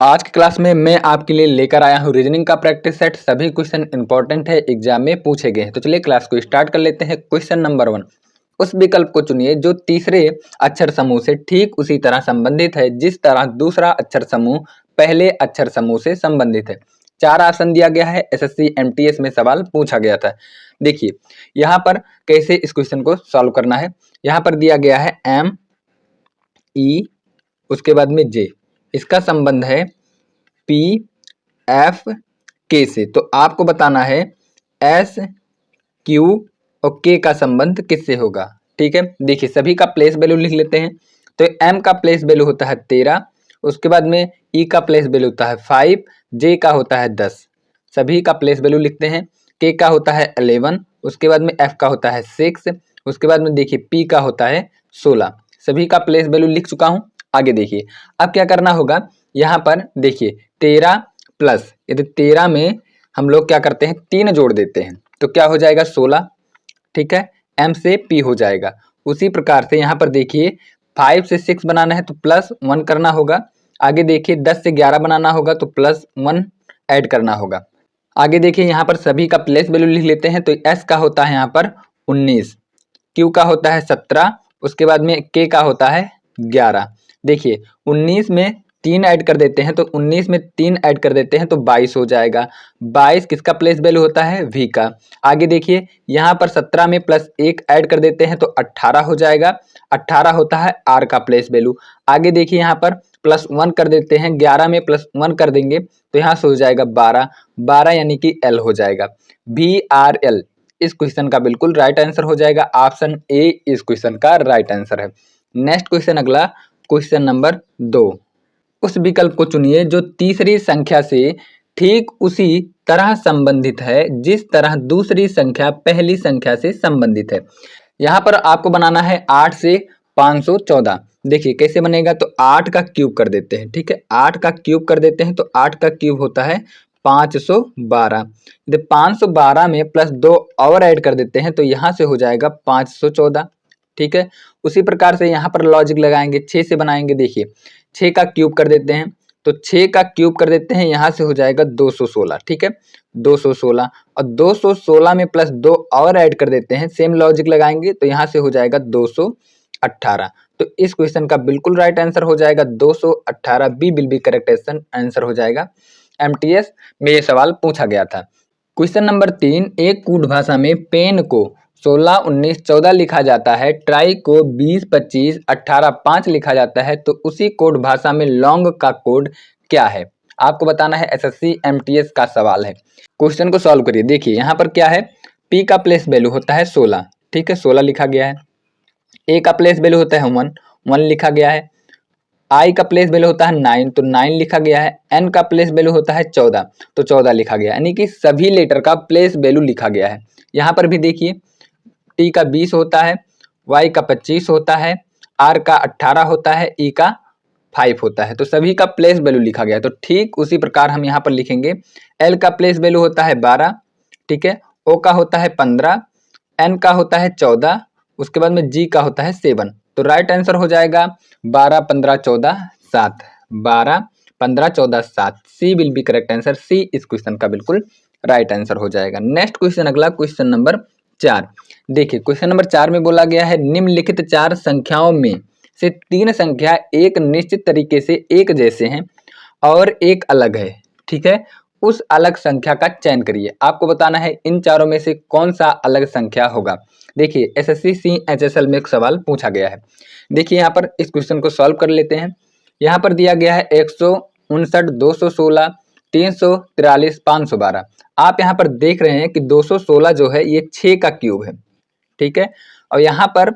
आज की क्लास में मैं आपके लिए लेकर आया हूँ रीजनिंग का प्रैक्टिस सेट। सभी क्वेश्चन इंपॉर्टेंट है, एग्जाम में पूछे गए हैं। तो चलिए क्लास को स्टार्ट कर लेते हैं। क्वेश्चन नंबर 1, उस विकल्प को चुनिए जो तीसरे अक्षर समूह से ठीक उसी तरह संबंधित है जिस तरह दूसरा अक्षर समूह पहले अक्षर समूह से संबंधित है। 4 ऑप्शन दिया गया है। एसएससी एमटीएस में सवाल पूछा गया था। देखिए यहाँ पर कैसे इस क्वेश्चन को सॉल्व करना है। यहाँ पर दिया गया है एम ई, उसके बाद में जे, इसका संबंध है पी एफ के से। तो आपको बताना है एस क्यू और के का संबंध किससे होगा। ठीक है, देखिए सभी का प्लेस वैल्यू लिख लेते हैं। तो एम का प्लेस वैल्यू होता है 13, उसके बाद में ई का प्लेस वैल्यू होता है 5, जे का होता है 10। सभी का प्लेस वैल्यू लिखते हैं। के का होता है 11, उसके बाद में एफ का होता है 6, उसके बाद में देखिए पी का होता है 16। सभी का प्लेस वैल्यू लिख चुका हूं। आगे देखिए अब क्या करना होगा। यहाँ पर देखिए 13 प्लस, यदि 13 में हम लोग क्या करते हैं 3 जोड़ देते हैं तो क्या हो जाएगा 16। ठीक है, एम से पी हो जाएगा। उसी प्रकार से यहाँ पर देखिए 5 से 6 बनाना है तो +1 करना होगा। आगे देखिए 10 से 11 बनाना होगा तो +1 ऐड करना होगा। आगे देखिए यहाँ पर सभी का प्लेस वैल्यू लिख लेते हैं। तो एस का होता है यहाँ पर 19, क्यू का होता है 17, उसके बाद में के का होता है 11। देखिए 19 में 3 ऐड कर देते हैं तो 19 में 3 ऐड कर देते हैं तो 22 हो जाएगा। 22 किसका प्लेस वैल्यू होता है वी का। आगे देखिए यहाँ पर 17 में +1 ऐड कर देते हैं तो 18 हो जाएगा। 18 होता है आर का प्लेस वैल्यू। आगे देखिए यहाँ पर +1 कर देते हैं, 11 में +1 कर देंगे तो यहाँ से हो जाएगा 12, 12 यानी कि एल हो जाएगा। VRL इस क्वेश्चन का बिल्कुल राइट आंसर हो जाएगा। ऑप्शन ए इस क्वेश्चन का राइट आंसर है। नेक्स्ट क्वेश्चन, अगला क्वेश्चन नंबर 2, उस विकल्प को चुनिए जो तीसरी संख्या से ठीक उसी तरह संबंधित है जिस तरह दूसरी संख्या पहली संख्या से संबंधित है। यहाँ पर आपको बनाना है 8 से 514। देखिए कैसे बनेगा। तो 8 का क्यूब कर देते हैं। ठीक है, 8 का क्यूब कर देते हैं तो 8 का क्यूब होता है 512। यदि 512 में +2 और ऐड कर देते हैं तो यहाँ से हो जाएगा 514। ठीक है, उसी प्रकार से यहाँ पर लॉजिक लगाएंगे, 6 से बनाएंगे। देखिए 6 का क्यूब कर देते हैं तो 6 का क्यूब कर देते हैं, यहाँ से हो जाएगा 216। ठीक है, 216 और 216 में +2 और ऐड कर देते हैं, सेम लॉजिक लगाएंगे तो यहाँ से हो जाएगा 218। तो इस क्वेश्चन का बिल्कुल राइट आंसर हो जाएगा 218। B will be correct answer हो जाएगा। एमटीएस में ये सवाल पूछा गया था। क्वेश्चन नंबर 3, एक कूट भाषा में पेन को 16, 19, 14 लिखा जाता है, ट्राई को 20, 25, 18, 5 लिखा जाता है, तो उसी कोड भाषा में लॉन्ग का कोड क्या है। आपको बताना है। एसएससी एमटीएस का सवाल है। क्वेश्चन को सॉल्व करिए। देखिए यहाँ पर क्या है, पी का प्लेस वैल्यू होता है 16। ठीक है, 16 लिखा गया है। ए का प्लेस वैल्यू होता है 1, 1 लिखा गया है। आई का प्लेस वैल्यू होता है 9 तो 9 लिखा गया है। एन का प्लेस वैल्यू होता है 14 तो 14 लिखा गया है। यानी कि सभी लेटर का प्लेस वैल्यू लिखा गया है। यहाँ पर भी देखिए टी का 20 होता है, वाई का 25 होता है, आर का 18 होता है, ई का 5 होता है। तो सभी का प्लेस वैल्यू लिखा गया है। तो ठीक उसी प्रकार हम यहाँ पर लिखेंगे। एल का प्लेस वैल्यू होता है 12। ठीक है, ओ का होता है 15, एन का होता है 14, उसके बाद में जी का होता है 7। तो राइट आंसर हो जाएगा 12, 15, 14, 7। 12, 15, 14, 7। C will be correct answer. C इस क्वेश्चन का बिल्कुल राइट आंसर हो जाएगा। नेक्स्ट क्वेश्चन, अगला क्वेश्चन नंबर 4। देखिए क्वेश्चन नंबर 4 में बोला गया है निम्नलिखित 4 संख्याओं में से 3 संख्या एक निश्चित तरीके से एक जैसे हैं और एक अलग है। ठीक है, उस अलग संख्या का चयन करिए। आपको बताना है इन चारों में से कौन सा अलग संख्या होगा। देखिए एसएससी CHSL में एक सवाल पूछा गया है। देखिए यहाँ पर इस क्वेश्चन को सॉल्व कर लेते हैं। यहाँ पर दिया गया है 159, 216, 343, 512। आप यहाँ पर देख रहे हैं कि 216 जो है ये 6 का क्यूब है। ठीक है, और यहाँ पर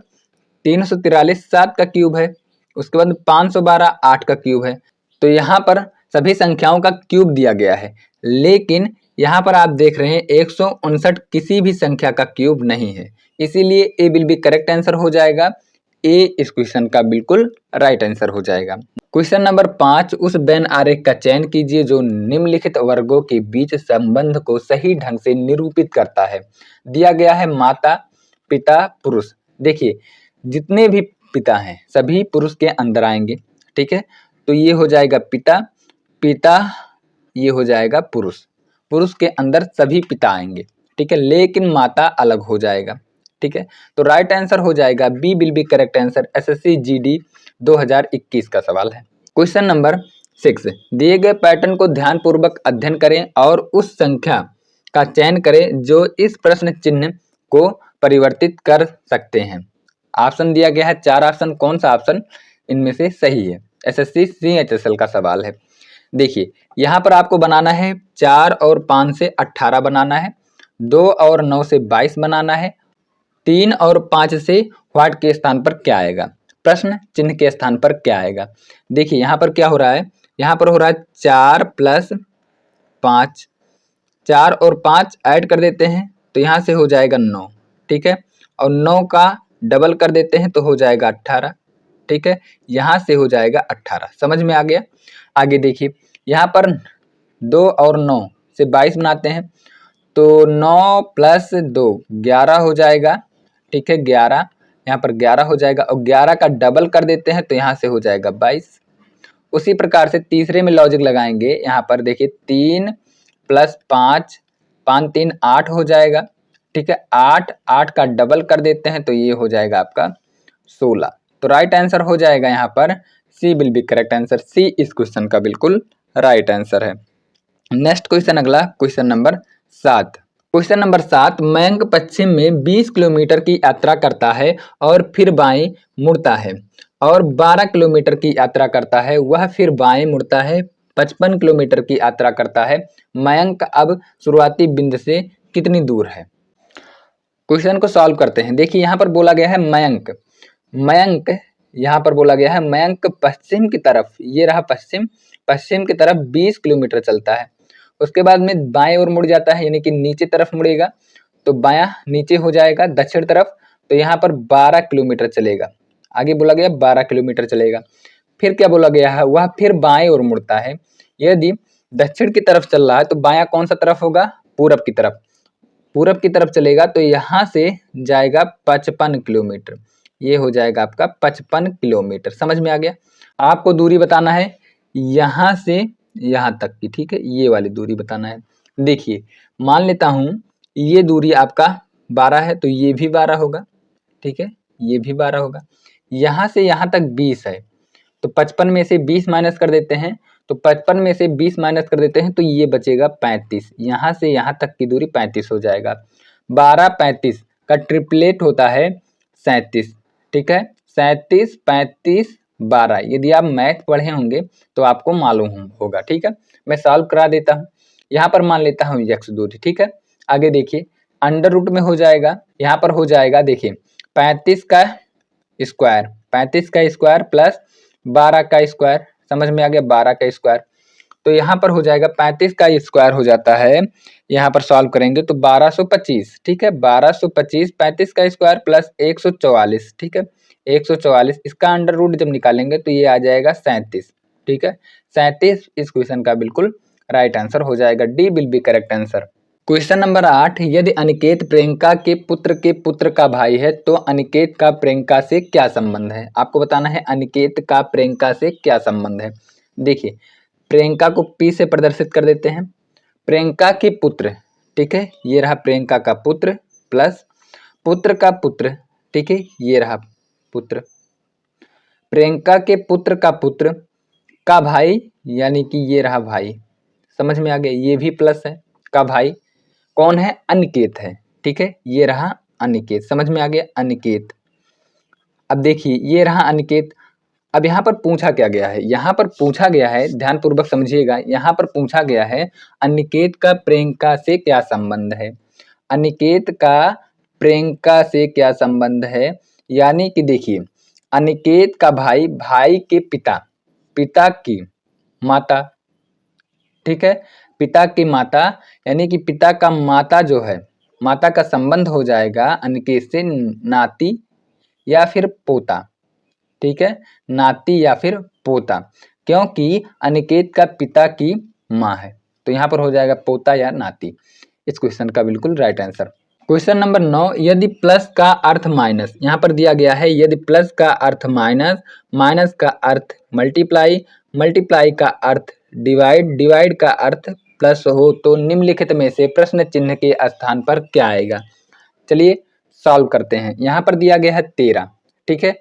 343 7 का क्यूब है। उसके बाद 512 8 का क्यूब है। तो यहाँ पर सभी संख्याओं का क्यूब दिया गया है, लेकिन यहाँ पर आप देख रहे हैं 159 किसी भी संख्या का क्यूब नहीं है, इसीलिए ए विल बी करेक्ट आंसर हो जाएगा। ए इस क्वेश्चन का बिल्कुल राइट आंसर हो जाएगा। क्वेश्चन नंबर 5, उस बेन आरेख का चयन कीजिए जो निम्नलिखित वर्गों के बीच संबंध को सही ढंग से निरूपित करता है। दिया गया है माता, पिता, पुरुष। देखिए जितने भी पिता हैं सभी पुरुष के अंदर आएंगे। ठीक है, तो ये हो जाएगा पिता, पिता ये हो जाएगा पुरुष, पुरुष के अंदर सभी पिता आएंगे, ठीक है, लेकिन माता अलग हो जाएगा, ठीक है। तो राइट आंसर हो जाएगा B will be correct answer. SSC GD 2021 का सवाल है। क्वेश्चन नंबर 6, दिए गए पैटर्न को ध्यानपूर्वक अध्ययन करें और उस संख्या का चयन करें जो इस प्रश्न चिन्ह को परिवर्तित कर सकते हैं। ऑप्शन दिया गया है 4 ऑप्शन, कौन सा ऑप्शन इनमें से सही है? एसएससी सीएचएसएल का सवाल है। देखिए यहाँ पर आपको बनाना है 4 और 5 से 18 बनाना है, 2 और 9 से 22 बनाना है, 3 और 5 से व्हाट के स्थान पर क्या आएगा, प्रश्न चिन्ह के स्थान पर क्या आएगा। देखिए यहाँ पर क्या हो रहा है, यहाँ पर हो रहा है 4 प्लस 5, 4 और 5 ऐड कर देते हैं तो यहाँ से हो जाएगा 9, ठीक है, और 9 का डबल कर देते हैं तो हो जाएगा 18, ठीक है, यहाँ से हो जाएगा 18। समझ में आ गया? आगे देखिए यहाँ पर 2 और 9 से 22 बनाते हैं तो 9 प्लस 2 11 हो जाएगा, ठीक है, 11, यहाँ पर 11 हो जाएगा और 11 का डबल कर देते हैं तो यहाँ से हो जाएगा 22। उसी प्रकार से तीसरे में लॉजिक लगाएंगे, यहाँ पर देखिए 3 प्लस 5, 5 3 8 हो जाएगा, ठीक है, 8 का डबल कर देते हैं तो ये हो जाएगा आपका 16। तो राइट आंसर हो जाएगा यहाँ पर C will be correct answer. C इस क्वेश्चन का बिल्कुल राइट आंसर है। नेक्स्ट क्वेश्चन, अगला question number 7। Question number 7, Mayank पश्चिम में 20 किलोमीटर की यात्रा करता है और फिर बाएं मुड़ता है और 12 किलोमीटर की यात्रा करता है, वह फिर बाएं मुड़ता है, 55 किलोमीटर की यात्रा करता है। मयंक अब शुरुआती बिंदु से कितनी दूर है? क्वेश्चन को सॉल्व करते हैं। देखिए यहाँ पर बोला गया है मयंक, मयंक यहाँ पर बोला गया है मयंक पश्चिम की तरफ, ये रहा पश्चिम, पश्चिम की तरफ 20 किलोमीटर चलता है, उसके बाद में बाएं ओर मुड़ जाता है, यानी कि नीचे तरफ मुड़ेगा तो बायां नीचे हो जाएगा दक्षिण तरफ, तो यहाँ पर 12 किलोमीटर चलेगा। आगे बोला गया 12 किलोमीटर चलेगा। फिर क्या बोला गया है, वह फिर बाएं ओर मुड़ता है। यदि दक्षिण की तरफ चल रहा है तो बायां कौन सा तरफ होगा? पूरब की तरफ, पूरब की तरफ चलेगा तो यहाँ से जाएगा 55 किलोमीटर, ये हो जाएगा आपका 55 किलोमीटर। समझ में आ गया? आपको दूरी बताना है यहाँ से यहाँ तक की, ठीक है, ये वाली दूरी बताना है। देखिए मान लेता हूँ ये दूरी आपका 12 है तो ये भी 12 होगा, ठीक है, ये भी 12 होगा। यहाँ से यहाँ तक 20 है तो 55 में से 20 माइनस कर देते हैं, तो 55 में से 20 माइनस कर देते हैं तो ये बचेगा 35, यहाँ से यहाँ तक की दूरी 35 हो जाएगा। 12 35 का ट्रिपलेट होता है 37, ठीक है, 37 35 12। यदि आप मैथ पढ़े होंगे तो आपको मालूम होगा, ठीक है। मैं सॉल्व करा देता हूँ। यहाँ पर मान लेता हूँ x दूरी, ठीक है। आगे देखिए अंडर रूट में हो जाएगा, यहाँ पर हो जाएगा देखिए 35 का स्क्वायर, 35 का स्क्वायर प्लस 12 का स्क्वायर, समझ में आ गया, 12 का स्क्वायर। तो यहाँ पर हो जाएगा 35 का स्क्वायर हो जाता है, यहाँ पर सॉल्व करेंगे तो 1225, ठीक है, 1225, 35 का स्क्वायर प्लस 144, ठीक है, 144। इसका अंडर रूट जब निकालेंगे तो ये आ जाएगा 37, ठीक है, 37 इस क्वेश्चन का बिल्कुल राइट आंसर हो जाएगा। D will be correct answer. Question number 8, यदि अनिकेत प्रियंका के पुत्र का भाई है तो अनिकेत का प्रियंका से क्या संबंध है? आपको बताना है अनिकेत का प्रियंका से क्या संबंध है। देखिए प्रियंका को P से प्रदर्शित कर देते हैं, प्रियंका के पुत्र, ठीक है, ये रहा प्रियंका का पुत्र प्लस पुत्र का पुत्र, ठीक है, ये रहा पुत्र, प्रियंका के पुत्र का भाई, यानी कि ये रहा भाई, समझ में आ गया, ये भी प्लस है, का भाई कौन है? अनिकेत है, ठीक है, ये रहा अनिकेत, समझ में आ गया, अनिकेत। अब देखिए ये रहा अनिकेत। अब यहाँ पर पूछा क्या गया है, यहाँ पर पूछा गया है, ध्यान पूर्वक समझिएगा, यहाँ पर पूछा गया है अनिकेत का प्रियंका से क्या संबंध है, अनिकेत का प्रियंका से क्या संबंध है। यानी कि देखिए अनिकेत का भाई, भाई के पिता, पिता की माता, ठीक है, पिता की माता, यानी कि पिता का माता जो है, माता का संबंध हो जाएगा अनिकेत से नाती या फिर पोता, ठीक है, नाती या फिर पोता, क्योंकि अनिकेत का पिता की माँ है, तो यहाँ पर हो जाएगा पोता या नाती। इस क्वेश्चन का बिल्कुल राइट आंसर। क्वेश्चन नंबर 9, यदि प्लस का अर्थ माइनस, यहाँ पर दिया गया है यदि प्लस का अर्थ माइनस, माइनस का अर्थ मल्टीप्लाई, मल्टीप्लाई का अर्थ डिवाइड का अर्थ प्लस हो तो निम्नलिखित में से प्रश्न चिन्ह के स्थान पर क्या आएगा। चलिए सॉल्व करते हैं। यहाँ पर दिया गया है 13, ठीक है।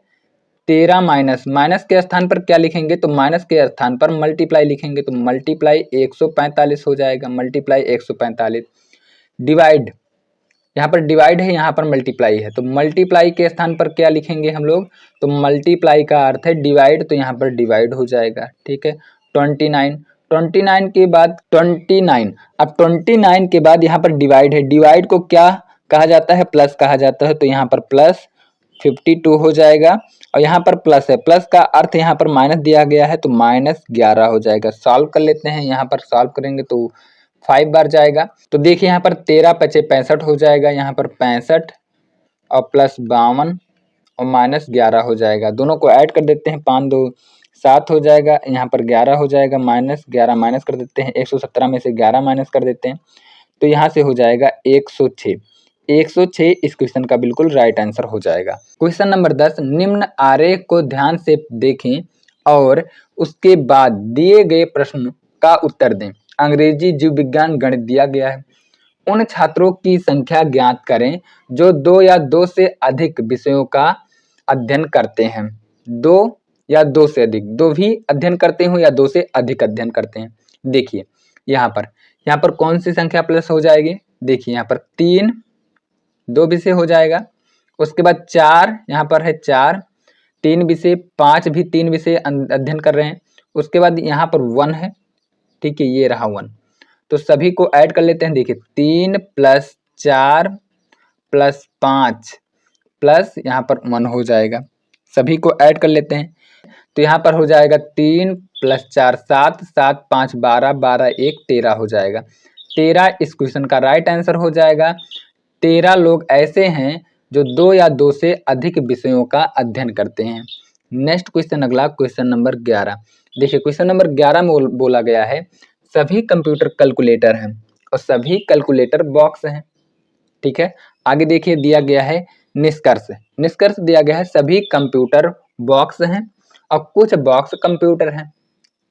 13 माइनस के स्थान पर क्या लिखेंगे, तो माइनस के स्थान पर मल्टीप्लाई लिखेंगे, तो मल्टीप्लाई 145 हो जाएगा, मल्टीप्लाई 145। डिवाइड, यहाँ पर डिवाइड है, यहाँ पर मल्टीप्लाई है, तो मल्टीप्लाई के स्थान पर क्या लिखेंगे हम लोग, तो मल्टीप्लाई का अर्थ है डिवाइड, तो यहाँ पर डिवाइड हो जाएगा, ठीक है। 29 के बाद 29, अब 29 के बाद यहाँ पर डिवाइड है, डिवाइड को क्या कहा जाता है, प्लस कहा जाता है, तो यहाँ पर प्लस 52 हो जाएगा, और यहाँ पर प्लस है, प्लस का अर्थ यहाँ पर माइनस दिया गया है, तो -11 हो जाएगा। सॉल्व कर लेते हैं, यहाँ पर सॉल्व करेंगे तो 5 बार जाएगा, तो देखिए यहाँ पर 13 × 5 = 65 हो जाएगा, यहाँ पर 65 और प्लस 52 और -11 हो जाएगा। दोनों को ऐड कर देते हैं, 5 2 7 हो जाएगा, यहाँ पर 11 हो जाएगा, -11 माइनस कर देते हैं, 117 में से 11 माइनस कर देते हैं, तो यहाँ से हो जाएगा 106। 106 इस क्वेश्चन का बिल्कुल राइट आंसर हो जाएगा। क्वेश्चन नंबर 10, निम्न आरेख को ध्यान से देखें और उसके बाद दिए गए प्रश्न का उत्तर दें। अंग्रेजी, जीव विज्ञान, गणित दिया गया है। उन छात्रों की संख्या ज्ञात करें जो 2 या 2 से अधिक विषयों का अध्ययन करते हैं। 2 या 2 से अधिक, 2 भी अध्ययन करते हो या 2 से अधिक अध्ययन करते हैं। देखिए यहाँ पर कौन सी संख्या प्लस हो जाएगी, देखिए यहाँ पर 3 2 विषय हो जाएगा, उसके बाद 4 यहाँ पर है 4 3 विषय, 5 भी 3 विषय अध्ययन कर रहे हैं, उसके बाद यहाँ पर 1 है, ठीक है, ये रहा 1, तो सभी को ऐड कर लेते हैं। देखिए 3 + 4 + 5 प्लस यहाँ पर 1 हो जाएगा, सभी को ऐड कर लेते हैं, तो यहाँ पर हो जाएगा 3 + 4 7 7 5 12 12 1 13 हो जाएगा। 13 इस क्वेश्चन का राइट आंसर हो जाएगा। 13 लोग ऐसे हैं जो 2 या 2 से अधिक विषयों का अध्ययन करते हैं। नेक्स्ट क्वेश्चन, अगला क्वेश्चन नंबर 11। देखिए क्वेश्चन नंबर 11 में बोला गया है सभी कंप्यूटर कैलकुलेटर हैं और सभी कैलकुलेटर बॉक्स हैं, ठीक है। आगे देखिए दिया गया है निष्कर्ष दिया गया है सभी कंप्यूटर बॉक्स हैं और कुछ बॉक्स कंप्यूटर हैं।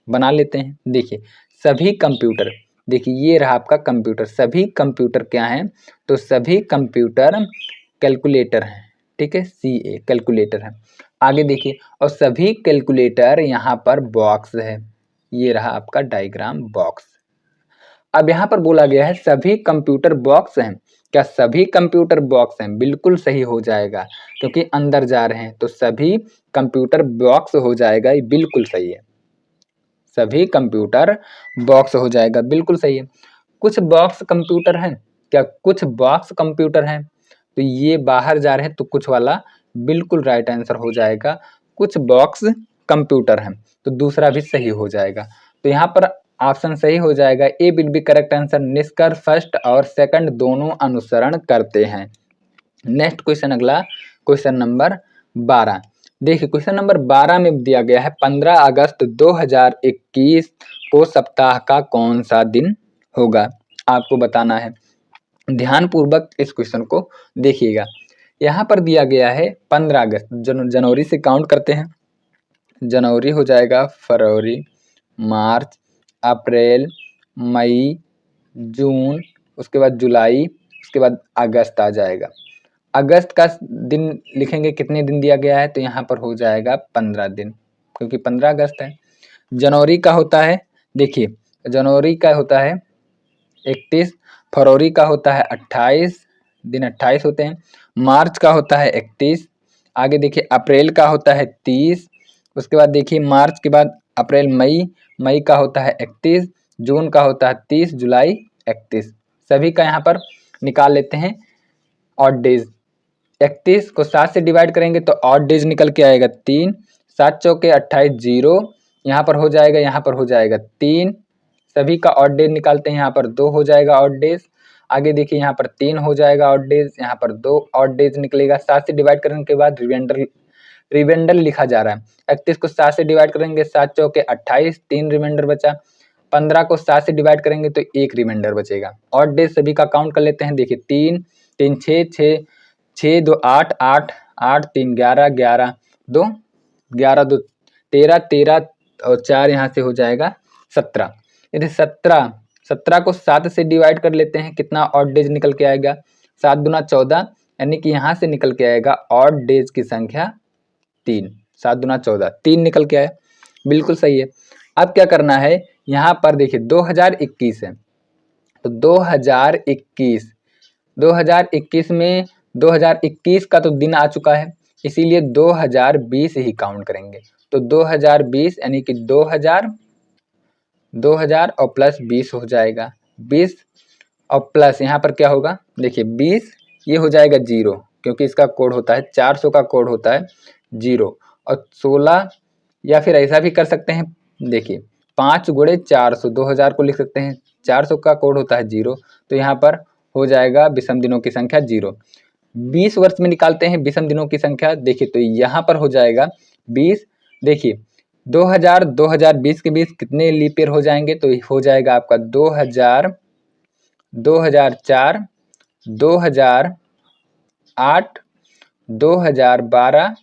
बना लेते हैं। देखिए सभी कंप्यूटर, देखिए ये रहा आपका कंप्यूटर, सभी कंप्यूटर क्या हैं, तो सभी कंप्यूटर कैलकुलेटर हैं, ठीक है, CA कैलकुलेटर है। आगे देखिए और सभी कैलकुलेटर यहाँ पर बॉक्स है, ये रहा आपका डायग्राम बॉक्स। अब यहाँ पर बोला गया है सभी कंप्यूटर बॉक्स हैं, क्या सभी कंप्यूटर बॉक्स हैं, बिल्कुल सही हो जाएगा क्योंकि अंदर जा रहे हैं, तो सभी कंप्यूटर बॉक्स हो जाएगा, ये बिल्कुल सही है, सभी कंप्यूटर बॉक्स हो जाएगा, बिल्कुल सही है। कुछ बॉक्स कंप्यूटर हैं, क्या कुछ बॉक्स कंप्यूटर हैं, तो ये बाहर जा रहे हैं, तो कुछ वाला बिल्कुल राइट आंसर हो जाएगा, कुछ बॉक्स कंप्यूटर हैं, तो दूसरा भी सही हो जाएगा, तो यहाँ पर ऑप्शन सही हो जाएगा, ए विल बी करेक्ट आंसर। निष्कर्ष फर्स्ट और सेकंड दोनों अनुसरण करते हैं। नेक्स्ट क्वेश्चन, अगला क्वेश्चन नंबर 12। देखिए क्वेश्चन नंबर 12 में दिया गया है 15 अगस्त 2021 को सप्ताह का कौन सा दिन होगा, आपको बताना है। ध्यानपूर्वक इस क्वेश्चन को देखिएगा। यहाँ पर दिया गया है 15 अगस्त, जनवरी से काउंट करते हैं, जनवरी हो जाएगा, फरवरी, मार्च, अप्रैल, मई, जून, उसके बाद जुलाई, उसके बाद अगस्त आ जाएगा। अगस्त का दिन लिखेंगे, कितने दिन दिया गया है, तो यहाँ पर हो जाएगा 15 दिन, क्योंकि 15 अगस्त है। जनवरी का होता है, देखिए जनवरी का होता है 31, फरवरी का होता है 28 दिन, 28 होते हैं, मार्च का होता है 31, आगे देखिए अप्रैल का होता है 30, उसके बाद देखिए मार्च के बाद अप्रैल, मई का होता है 31, जून का होता है 30, जुलाई 31। सभी का यहाँ पर निकाल लेते हैं ऑड डेज। 31 को 7 से डिवाइड करेंगे तो ऑड डेज निकल के आएगा 3, 7 चौके 28, 0 यहाँ पर हो जाएगा, यहाँ पर हो जाएगा 3, सभी का ऑड डेज निकालते हैं, यहाँ पर 2 हो जाएगा ऑड डेज। आगे देखिए यहाँ पर 3 हो जाएगा ऑड डेज, यहाँ पर 2 ऑड डेज निकलेगा। 7 से डिवाइड करने के बाद रिमाइंडर लिखा जा रहा है। 31 को 7 से डिवाइड करेंगे, 7 चौके 28, 3 रिमाइंडर बचा। 15 को 7 से डिवाइड करेंगे तो 1 रिमाइंडर बचेगा। ऑड डेज सभी का काउंट कर लेते हैं। देखिए 3 3 6 6 2 8 8 8 3 11 11 2 11 2 13 13 और 4 यहाँ से हो जाएगा 17। यदि 17 को 7 से डिवाइड कर लेते हैं, कितना ऑड डेज निकल के आएगा? 7 दूना 14, यानी कि यहाँ से निकल के आएगा ऑड डेज की संख्या 3। 7 दूना 14, 3 निकल के आया, बिल्कुल सही है। अब क्या करना है, यहाँ पर देखिए 2021 है, तो 2021 में 2021 का तो दिन आ चुका है, इसीलिए 2020 ही काउंट करेंगे। तो 2020 यानी कि 2000 और प्लस 20 हो जाएगा, 20 और प्लस यहाँ पर क्या होगा, देखिए 20 ये हो जाएगा 0, क्योंकि इसका कोड होता है 400 का कोड होता है 0, और 16, या फिर ऐसा भी कर सकते हैं, देखिए 5 गुणे 400, 2000 को लिख सकते हैं, 400 का कोड होता है 0, तो यहाँ पर हो जाएगा विषम दिनों की संख्या 0। 20 वर्ष में निकालते हैं विषम दिनों की संख्या, देखिए तो यहाँ पर हो जाएगा 20, देखिए 2020 के बीच कितने लीप ईयर हो जाएंगे, तो हो जाएगा आपका 2000, 2004, 2008, 2012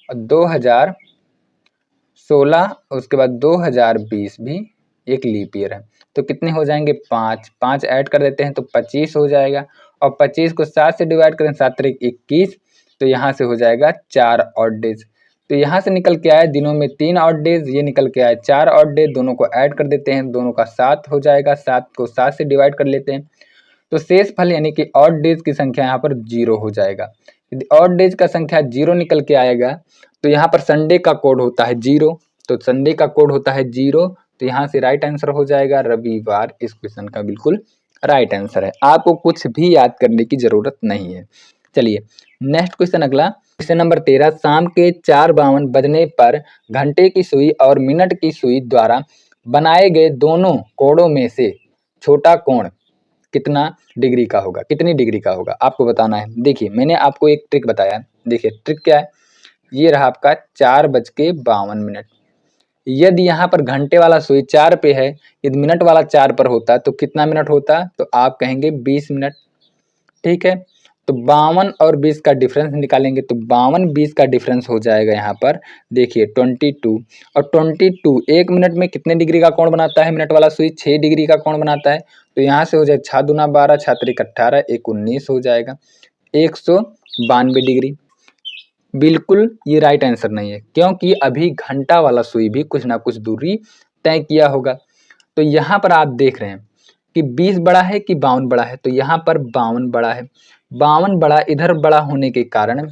और 2016, उसके बाद 2020 भी एक लीप ईयर है, तो कितने हो जाएंगे 5 ऐड कर देते हैं तो 25 हो जाएगा, और 25 को 7 से डिवाइड करें, 7 त्रिक 21, तो यहाँ से हो जाएगा 4 ऑड डेज। तो यहाँ से निकल के आए दिनों में 3 ऑड डेज, ये निकल के आए 4 ऑड डेज, दोनों को ऐड कर देते हैं, दोनों का 7 हो जाएगा, 7 को 7 से डिवाइड कर लेते हैं, तो शेष फल यानी कि ऑड डेज की संख्या यहाँ पर 0 हो जाएगा। यदि ऑड डेज का संख्या 0 निकल के आएगा, तो यहाँ पर संडे का कोड होता है 0, तो संडे का कोड होता है 0, तो यहाँ से राइट आंसर हो जाएगा रविवार, इस क्वेश्चन का बिल्कुल राइट आंसर है। आपको कुछ भी याद करने की जरूरत नहीं है। चलिए नेक्स्ट क्वेश्चन, अगला क्वेश्चन नंबर 13, शाम के 4:52 बजने पर घंटे की सुई और मिनट की सुई द्वारा बनाए गए दोनों कोणों में से छोटा कोण कितना डिग्री का होगा, कितनी डिग्री का होगा, आपको बताना है। देखिए मैंने आपको एक ट्रिक बताया, देखिए ट्रिक क्या है, ये रहा आपका 4:52। यदि यहाँ पर घंटे वाला सुई 4 पे है, यदि मिनट वाला 4 पर होता तो कितना मिनट होता, तो आप कहेंगे 20 मिनट, ठीक है। तो 52 और 20 का डिफरेंस निकालेंगे, तो 52-20 का डिफरेंस हो जाएगा यहाँ पर, देखिए 22, और 22 एक मिनट में कितने डिग्री का कोण बनाता है, मिनट वाला सुई 6 डिग्री का कोण बनाता है, तो यहाँ से हो जाए 6 दूना 12, 6 त्रिक 18, 1 19 हो जाएगा, 192 डिग्री। बिल्कुल ये राइट आंसर नहीं है, क्योंकि अभी घंटा वाला सुई भी कुछ ना कुछ दूरी तय किया होगा। तो यहाँ पर आप देख रहे हैं कि 20 बड़ा है कि 52 बड़ा है, तो यहाँ पर 52 बड़ा है, 52 बड़ा, इधर बड़ा होने के कारण,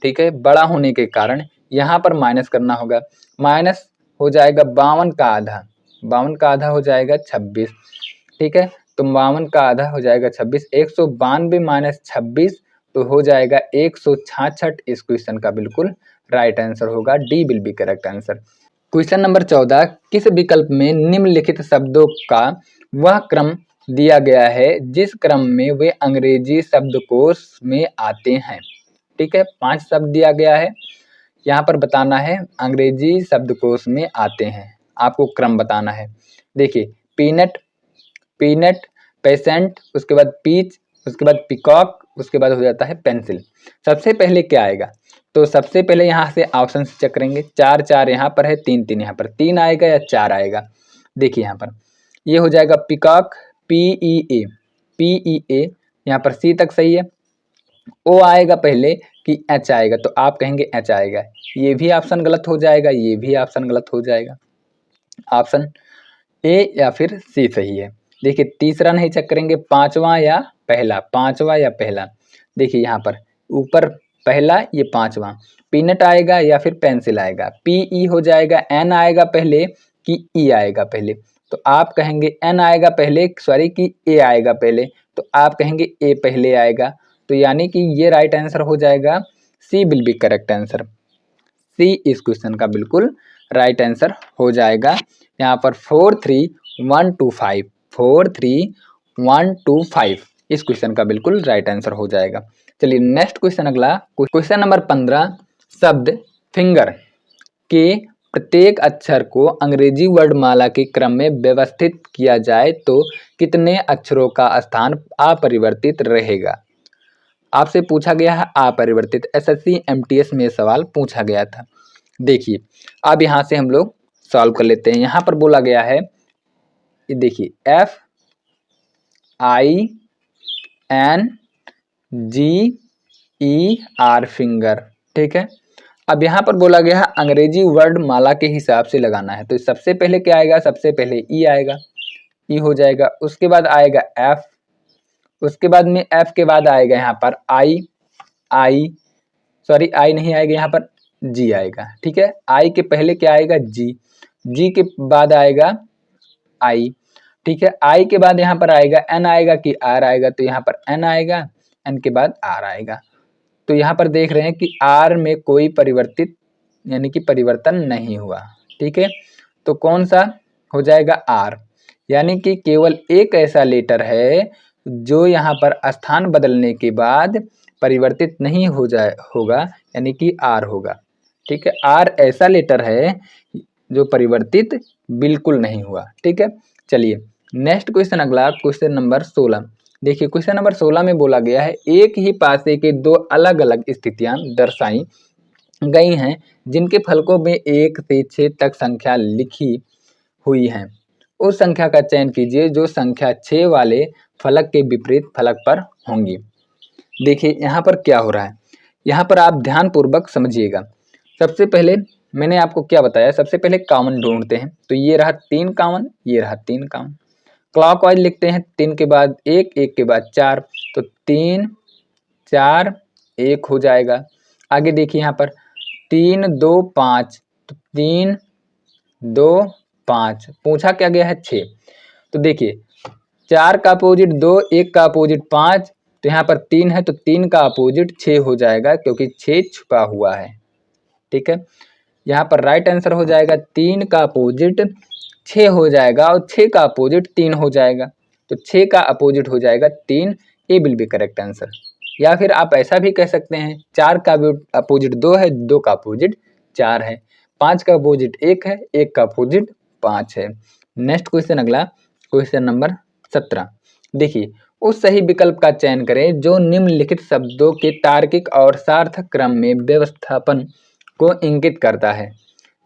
ठीक है, बड़ा होने के कारण यहाँ पर माइनस करना होगा, माइनस हो जाएगा 52 का आधा, 52 का आधा हो जाएगा 26, ठीक है, तो 52 का आधा हो जाएगा 26, 192 माइनस 26, तो हो जाएगा 166। इस क्वेश्चन का बिल्कुल राइट आंसर होगा, D will be correct answer. Question number 14, किस विकल्प में निम्नलिखित शब्दों का वह क्रम दिया गया है जिस क्रम में वे अंग्रेजी शब्दकोश में आते हैं, ठीक है, 5 शब्द दिया गया है, यहाँ पर बताना है अंग्रेजी शब्दकोश में आते हैं, आपको क्रम बताना है। देखिए पीनट, पेशेंट, उसके बाद पीच, उसके बाद पिकॉक, उसके बाद हो जाता है पेंसिल। सबसे पहले क्या आएगा, तो सबसे पहले यहाँ से ऑप्शन चेक करेंगे, 4 4 यहाँ पर है, 3 3 यहाँ पर, 3 आएगा या 4 आएगा, देखिए यहाँ पर ये हो जाएगा पिकॉक, PEA, यहाँ पर सी तक सही है, ओ आएगा पहले कि एच आएगा, तो आप कहेंगे एच आएगा, ये भी ऑप्शन गलत हो जाएगा, ये भी ऑप्शन गलत हो जाएगा, ऑप्शन ए या फिर सी सही है। देखिए तीसरा नहीं चेक करेंगे, पांचवा या पहला, देखिए यहाँ पर ऊपर पहला, ये पांचवा, पीनट आएगा या फिर पेंसिल आएगा, PE हो जाएगा, एन आएगा पहले कि ई आएगा पहले, तो आप कहेंगे एन आएगा पहले, सॉरी कि ए आएगा पहले, तो आप कहेंगे ए पहले आएगा, तो यानी कि ये राइट आंसर हो जाएगा, सी will be correct answer, C इस क्वेश्चन का बिल्कुल राइट आंसर हो जाएगा। यहाँ पर 43125 इस क्वेश्चन का बिल्कुल राइट आंसर हो जाएगा। चलिए नेक्स्ट क्वेश्चन, अगला क्वेश्चन नंबर 15, शब्द फिंगर के प्रत्येक अक्षर को अंग्रेजी वर्णमाला के क्रम में व्यवस्थित किया जाए तो कितने अक्षरों का स्थान अपरिवर्तित रहेगा। आपसे पूछा गया है अपरिवर्तित, SSC MTS में सवाल पूछा गया था। देखिए अब यहाँ से हम लोग सॉल्व कर लेते हैं। यहाँ पर बोला गया है ये देखिए FINGER फिंगर, ठीक है। अब यहाँ पर बोला गया है अंग्रेजी वर्ड माला के हिसाब से लगाना है, तो सबसे पहले क्या आएगा, सबसे पहले ई आएगा, ई हो जाएगा, उसके बाद आएगा एफ, उसके बाद में एफ के बाद आएगा यहाँ पर आई नहीं आएगा, यहाँ पर जी आएगा, ठीक है। आई के पहले क्या आएगा, जी, जी के बाद आएगा आई, ठीक है। आई के बाद यहाँ पर आएगा एन आएगा कि आर आएगा, तो यहाँ पर एन आएगा, एन के बाद आर आएगा। तो यहाँ पर देख रहे हैं कि आर में कोई परिवर्तित यानी कि परिवर्तन नहीं हुआ, ठीक है। तो कौन सा हो जाएगा, आर, यानी कि केवल एक ऐसा लेटर है जो यहाँ पर स्थान बदलने के बाद परिवर्तित नहीं होगा, यानी कि आर होगा, ठीक है। आर ऐसा लेटर है जो परिवर्तित बिल्कुल नहीं हुआ, ठीक है। चलिए नेक्स्ट क्वेश्चन, अगला क्वेश्चन नंबर 16। देखिए क्वेश्चन नंबर 16 में बोला गया है एक ही पासे के दो अलग अलग स्थितियां दर्शाई गई हैं जिनके फलकों में 1 से 6 तक संख्या लिखी हुई है, उस संख्या का चयन कीजिए जो संख्या 6 वाले फलक के विपरीत फलक पर होंगी। देखिए यहाँ पर क्या हो रहा है, यहाँ पर आप ध्यान पूर्वक समझिएगा। सबसे पहले मैंने आपको क्या बताया, सबसे पहले कॉमन ढूंढते हैं, तो ये रहा 3 कॉमन, ये रहा 3 कॉमन, क्लॉकवाइज लिखते हैं, 3 के बाद 1, 1 के बाद 4, तो 3 4 1 हो जाएगा। आगे देखिए यहाँ पर 3 2 5, तो 3 2 5, पूछा क्या गया है 6, तो देखिए 4 का अपोजिट 2, 1 का अपोजिट 5, तो यहाँ पर 3 है तो 3 का अपोजिट 6 हो जाएगा क्योंकि 6 छुपा हुआ है, ठीक है। यहाँ पर राइट आंसर हो जाएगा 3 का अपोजिट 6 हो जाएगा और 6 का अपोजिट 3 हो जाएगा, तो 6 का अपोजिट हो जाएगा 3, ए विल बी करेक्ट आंसर। या फिर आप ऐसा भी कह सकते हैं 4 का अपोजिट 2 है, 2 का अपोजिट 4 है, 5 का अपोजिट 1 है, 1 का अपोजिट 5 है। नेक्स्ट क्वेश्चन, अगला क्वेश्चन नंबर 17। देखिए उस सही विकल्प का चयन करें जो निम्नलिखित शब्दों के तार्किक और सार्थक क्रम में व्यवस्थापन को इंगित करता है।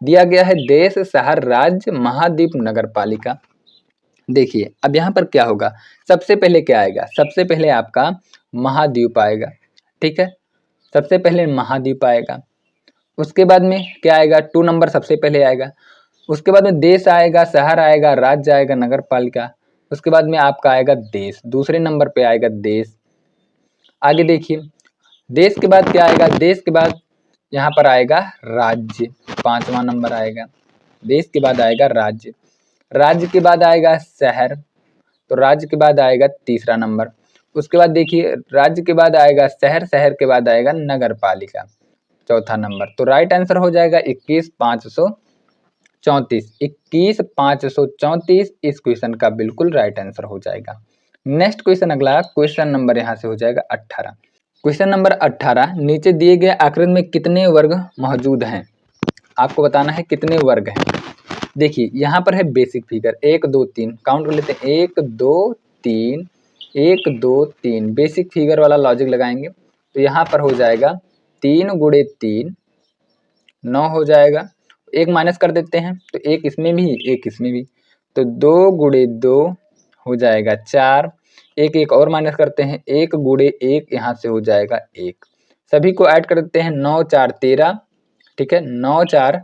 दिया गया है देश, शहर, राज्य, महाद्वीप, नगर पालिका। देखिए अब यहाँ पर क्या होगा, सबसे पहले क्या आएगा, सबसे पहले आपका महाद्वीप आएगा, ठीक है, सबसे पहले महाद्वीप आएगा। उसके बाद में क्या आएगा, 2 नंबर सबसे पहले आएगा। उसके बाद में देश आएगा, शहर आएगा, राज्य आएगा, नगर पालिका। उसके बाद में आपका आएगा देश, दूसरे नंबर पे आएगा देश। आगे देखिए देश के बाद क्या आएगा, देश के बाद यहाँ पर आएगा राज्य, 5वां नंबर आएगा। देश के बाद आएगा राज्य, राज्य के बाद आएगा शहर, तो राज्य के बाद आएगा तीसरा नंबर। उसके बाद देखिए राज्य के बाद आएगा शहर, शहर के बाद आएगा नगर पालिका, चौथा नंबर। तो राइट आंसर हो जाएगा 21,534, 21,534 इस क्वेश्चन का बिल्कुल राइट आंसर हो जाएगा। नेक्स्ट क्वेश्चन, अगला क्वेश्चन नंबर यहाँ से हो जाएगा 18। क्वेश्चन नंबर 18, नीचे दिए गए आकृति में कितने वर्ग मौजूद हैं, आपको बताना है कितने वर्ग हैं। देखिए यहाँ पर है बेसिक फिगर 1 2 3, काउंट कर लेते हैं 1 2 3, 1 2 3, बेसिक फिगर वाला लॉजिक लगाएंगे तो यहाँ पर हो जाएगा 3 गुणे 3 9 हो जाएगा, एक माइनस कर देते हैं तो एक इसमें भी एक इसमें भी, तो 2 गुणे 2 हो जाएगा 4, एक एक और माइनस करते हैं, 1 गुणे 1 यहाँ से हो जाएगा 1, सभी को ऐड कर देते हैं 9 4 13, ठीक है, 9 4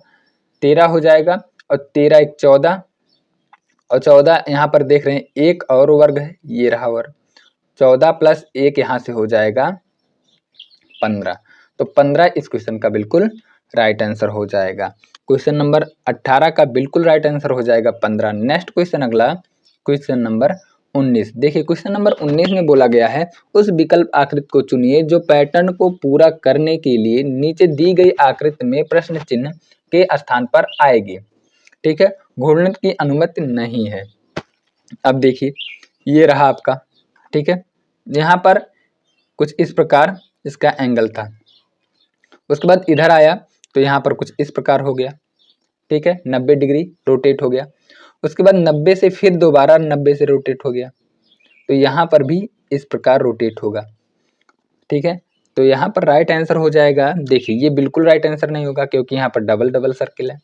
13 हो जाएगा और 13 1 14, और 14 यहाँ पर देख रहे हैं एक और वर्ग है, ये रहा वर्ग, 14 प्लस 1 यहाँ से हो जाएगा 15, तो 15 इस क्वेश्चन का बिल्कुल राइट आंसर हो जाएगा। क्वेश्चन नंबर 18 का बिल्कुल राइट आंसर हो जाएगा 15। नेक्स्ट क्वेश्चन, अगला क्वेश्चन नंबर 19। देखिए क्वेश्चन नंबर 19 में बोला गया है उस विकल्प आकृति को चुनिए जो पैटर्न को पूरा करने के लिए नीचे दी गई आकृति में प्रश्न चिन्ह के स्थान पर आएगी, ठीक है, घूर्णन की अनुमति नहीं है। अब देखिए ये रहा आपका, ठीक है, यहाँ पर कुछ इस प्रकार इसका एंगल था, उसके बाद इधर आया तो यहाँ पर कुछ इस प्रकार हो गया, ठीक है, 90 डिग्री रोटेट हो गया, उसके बाद 90 से फिर दोबारा 90 से रोटेट हो गया, तो यहाँ पर भी इस प्रकार रोटेट होगा, ठीक है, तो यहाँ पर राइट आंसर हो जाएगा। देखिए ये बिल्कुल राइट आंसर नहीं होगा क्योंकि यहाँ पर डबल डबल सर्किल है।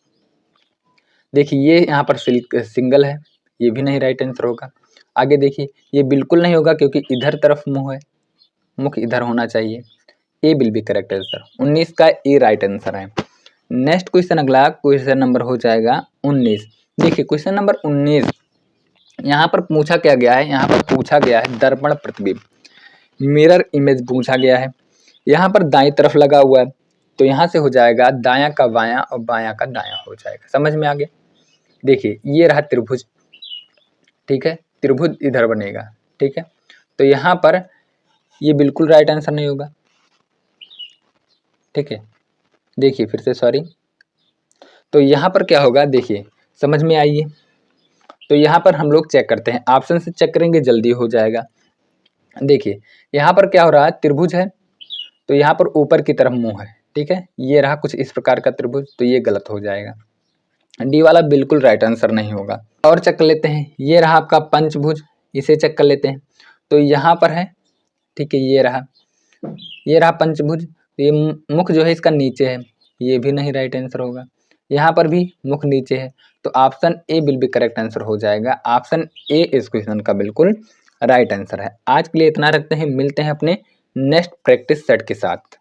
देखिए ये यहाँ पर सिंगल है, ये भी नहीं राइट आंसर होगा। आगे देखिए, ये बिल्कुल नहीं होगा क्योंकि इधर तरफ मुंह है, मुख इधर होना चाहिए। ए विल बी करेक्ट आंसर। 19 का ए राइट आंसर है। नेक्स्ट क्वेश्चन, अगला क्वेश्चन नंबर हो जाएगा 19। देखिए क्वेश्चन नंबर 19, यहाँ पर पूछा क्या गया है, यहाँ पर पूछा गया है दर्पण प्रतिबिंब, मिरर इमेज पूछा गया है। यहाँ पर दाईं तरफ लगा हुआ है, तो यहाँ से हो जाएगा दायां का बायां और बायां का दायां हो जाएगा। समझ में आ गया। देखिए ये रहा त्रिभुज, ठीक है, त्रिभुज इधर बनेगा, ठीक है। तो यहाँ पर ये बिल्कुल राइट आंसर नहीं होगा, ठीक है। देखिए फिर से, सॉरी, तो यहाँ पर क्या होगा, देखिए समझ में आइए। तो यहाँ पर हम लोग चेक करते हैं, ऑप्शन से चेक करेंगे जल्दी हो जाएगा। देखिए यहाँ पर क्या हो रहा है, त्रिभुज है, तो यहाँ पर ऊपर की तरफ मुंह है, ठीक है। ये रहा कुछ इस प्रकार का त्रिभुज, तो ये गलत हो जाएगा। डी वाला बिल्कुल राइट आंसर नहीं होगा। और चेक कर लेते हैं, ये रहा आपका पंचभुज, इसे चेक कर लेते हैं। तो यहाँ पर है, ठीक है, ये रहा पंचभुज, तो ये मुख जो है इसका नीचे है, ये भी नहीं राइट आंसर होगा। यहाँ पर भी मुख नीचे है, तो option A will be correct answer हो जाएगा। ऑप्शन ए इस क्वेश्चन का बिल्कुल राइट आंसर है। आज के लिए इतना रखते हैं, मिलते हैं अपने नेक्स्ट प्रैक्टिस सेट के साथ।